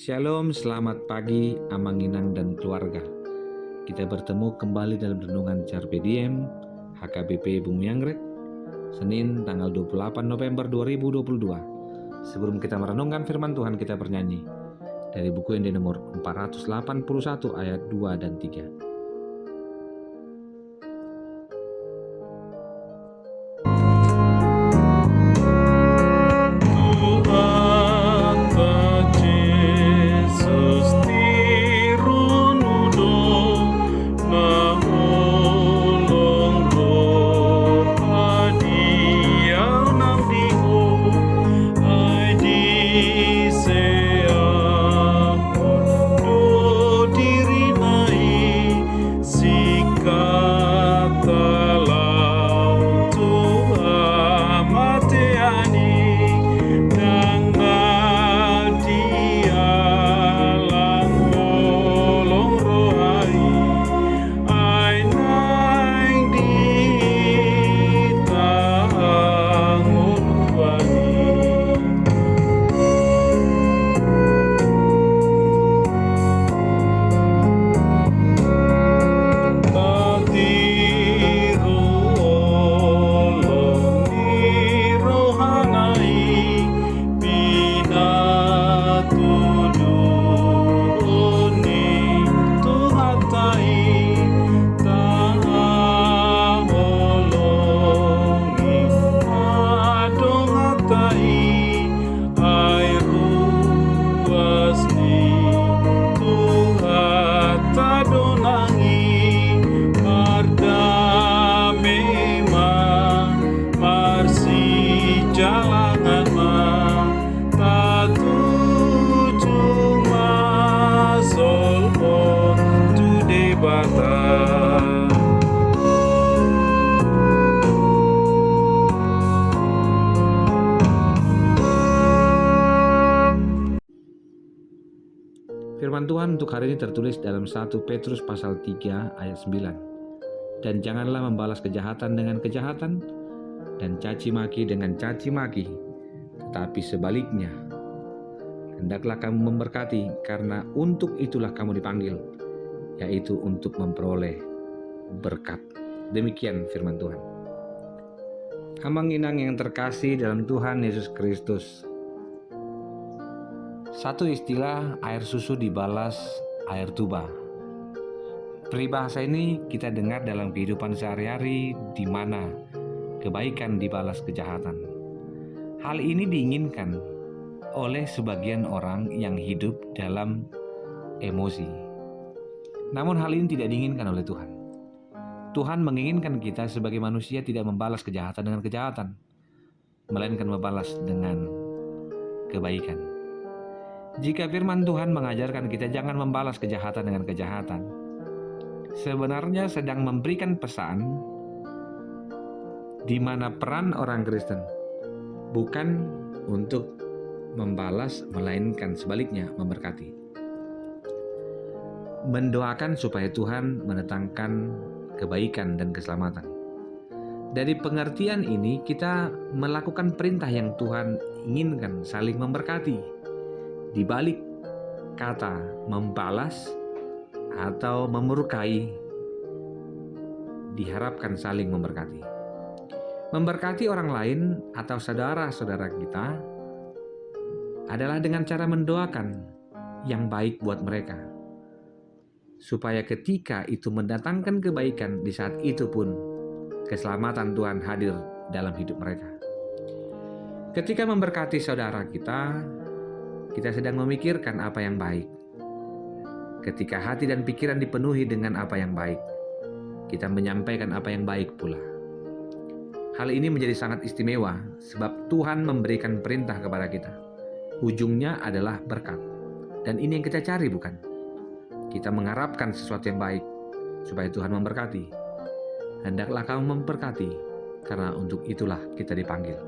Shalom, selamat pagi Amanginang dan keluarga. Kita bertemu kembali dalam renungan Carpe Diem HKBP Bumi Anggrek, Senin tanggal 28 November 2022. Sebelum kita merenungkan firman Tuhan, kita bernyanyi dari buku yang di nomor 481 ayat 2 dan 3. Firman Tuhan untuk hari ini tertulis dalam 1 Petrus pasal 3 ayat 9. Dan janganlah membalas kejahatan dengan kejahatan dan caci maki dengan caci maki, tetapi sebaliknya hendaklah kamu memberkati, karena untuk itulah kamu dipanggil, yaitu untuk memperoleh berkat. Demikian firman Tuhan. Amanginang yang terkasih dalam Tuhan Yesus Kristus, satu istilah air susu dibalas air tuba. Peribahasa ini kita dengar dalam kehidupan sehari-hari, di mana kebaikan dibalas kejahatan. Hal ini diinginkan oleh sebagian orang yang hidup dalam emosi. Namun hal ini tidak diinginkan oleh Tuhan. Tuhan menginginkan kita sebagai manusia tidak membalas kejahatan dengan kejahatan, melainkan membalas dengan kebaikan. Jika firman Tuhan mengajarkan kita jangan membalas kejahatan dengan kejahatan, sebenarnya sedang memberikan pesan di mana peran orang Kristen bukan untuk membalas, melainkan sebaliknya memberkati. Mendoakan supaya Tuhan mendatangkan kebaikan dan keselamatan. Dari pengertian ini kita melakukan perintah yang Tuhan inginkan, saling memberkati. Di balik kata membalas atau memurkai, diharapkan saling memberkati. Memberkati orang lain atau saudara-saudara kita adalah dengan cara mendoakan yang baik buat mereka, supaya ketika itu mendatangkan kebaikan, di saat itu pun keselamatan Tuhan hadir dalam hidup mereka. Ketika memberkati saudara kita sedang memikirkan apa yang baik. Ketika hati dan pikiran dipenuhi dengan apa yang baik, kita menyampaikan apa yang baik pula. Hal ini menjadi sangat istimewa sebab Tuhan memberikan perintah kepada kita. Ujungnya adalah berkat. Dan ini yang kita cari, bukan? Kita mengharapkan sesuatu yang baik supaya Tuhan memberkati. Hendaklah kamu memberkati, karena untuk itulah kita dipanggil.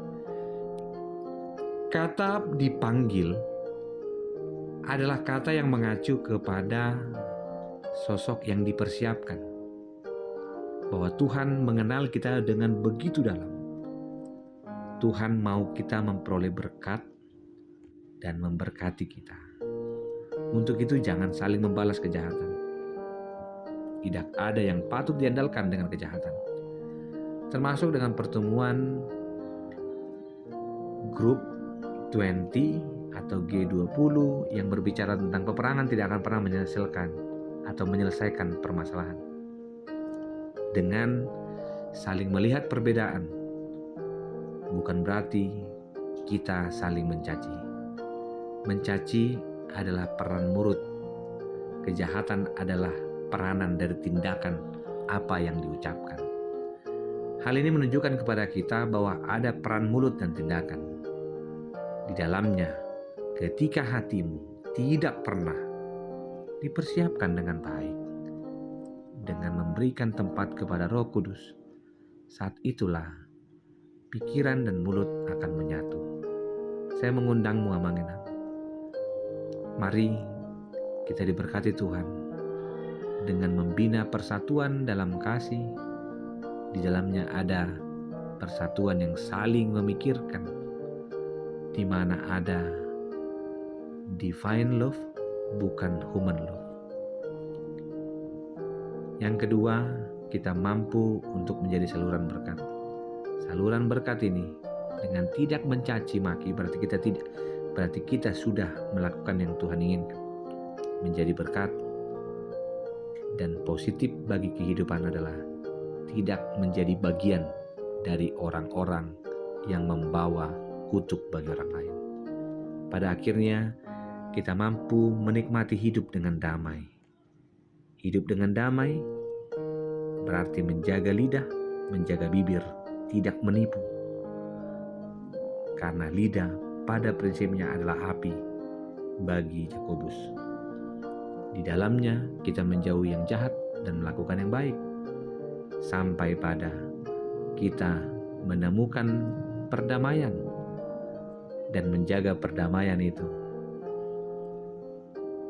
Kata dipanggil adalah kata yang mengacu kepada sosok yang dipersiapkan. Bahwa Tuhan mengenal kita dengan begitu dalam. Tuhan mau kita memperoleh berkat dan memberkati kita. Untuk itu jangan saling membalas kejahatan. Tidak ada yang patut diandalkan dengan kejahatan. Termasuk dengan pertemuan grup 20 atau G20 yang berbicara tentang peperangan tidak akan pernah menyelesaikan permasalahan. Dengan saling melihat perbedaan, bukan berarti kita saling mencaci. Mencaci adalah peran mulut. Kejahatan adalah peranan dari tindakan apa yang diucapkan. Hal ini menunjukkan kepada kita bahwa ada peran mulut dan tindakan. Di dalamnya, ketika hatimu tidak pernah dipersiapkan dengan baik, dengan memberikan tempat kepada Roh Kudus, saat itulah pikiran dan mulut akan menyatu. Saya mengundangmu, Amangenang. Mari kita diberkati Tuhan dengan membina persatuan dalam kasih. Di dalamnya ada persatuan yang saling memikirkan, di mana ada divine love, bukan human love. Yang kedua, kita mampu untuk menjadi saluran berkat. Saluran berkat ini dengan tidak mencaci maki berarti kita sudah melakukan yang Tuhan inginkan. Menjadi berkat dan positif bagi kehidupan adalah tidak menjadi bagian dari orang-orang yang membawa kutuk bagi orang lain. Pada akhirnya kita mampu menikmati hidup dengan damai. Hidup dengan damai berarti menjaga lidah, menjaga bibir, tidak menipu. Karena lidah pada prinsipnya adalah api bagi Yakobus. Di dalamnya kita menjauhi yang jahat dan melakukan yang baik. Sampai pada kita menemukan perdamaian dan menjaga perdamaian itu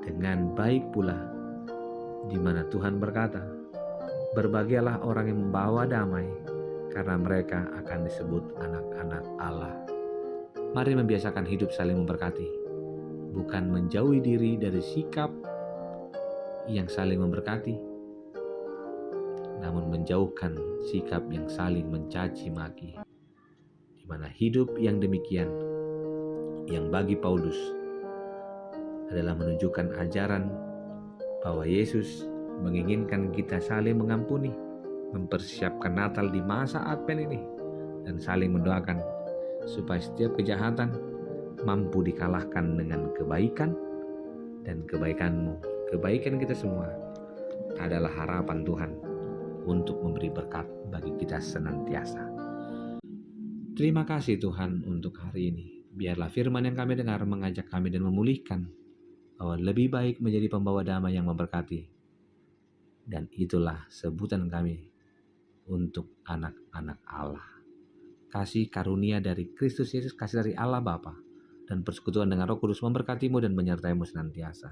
dengan baik pula, di mana Tuhan berkata, "Berbahagialah orang yang membawa damai, karena mereka akan disebut anak-anak Allah." Mari membiasakan hidup saling memberkati, bukan menjauhi diri dari sikap yang saling memberkati, namun menjauhkan sikap yang saling mencaci maki. Di mana hidup yang demikian, yang bagi Paulus adalah menunjukkan ajaran bahwa Yesus menginginkan kita saling mengampuni, mempersiapkan Natal di masa Advent ini, dan saling mendoakan supaya setiap kejahatan mampu dikalahkan dengan kebaikan, dan kebaikan kita semua adalah harapan Tuhan untuk memberi berkat bagi kita senantiasa. Terima kasih Tuhan untuk hari ini. Biarlah firman yang kami dengar mengajak kami dan memulihkan bahwa lebih baik menjadi pembawa damai yang memberkati. Dan itulah sebutan kami untuk anak-anak Allah. Kasih karunia dari Kristus Yesus, kasih dari Allah Bapa, dan persekutuan dengan Roh Kudus memberkatimu dan menyertaimu senantiasa.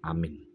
Amin.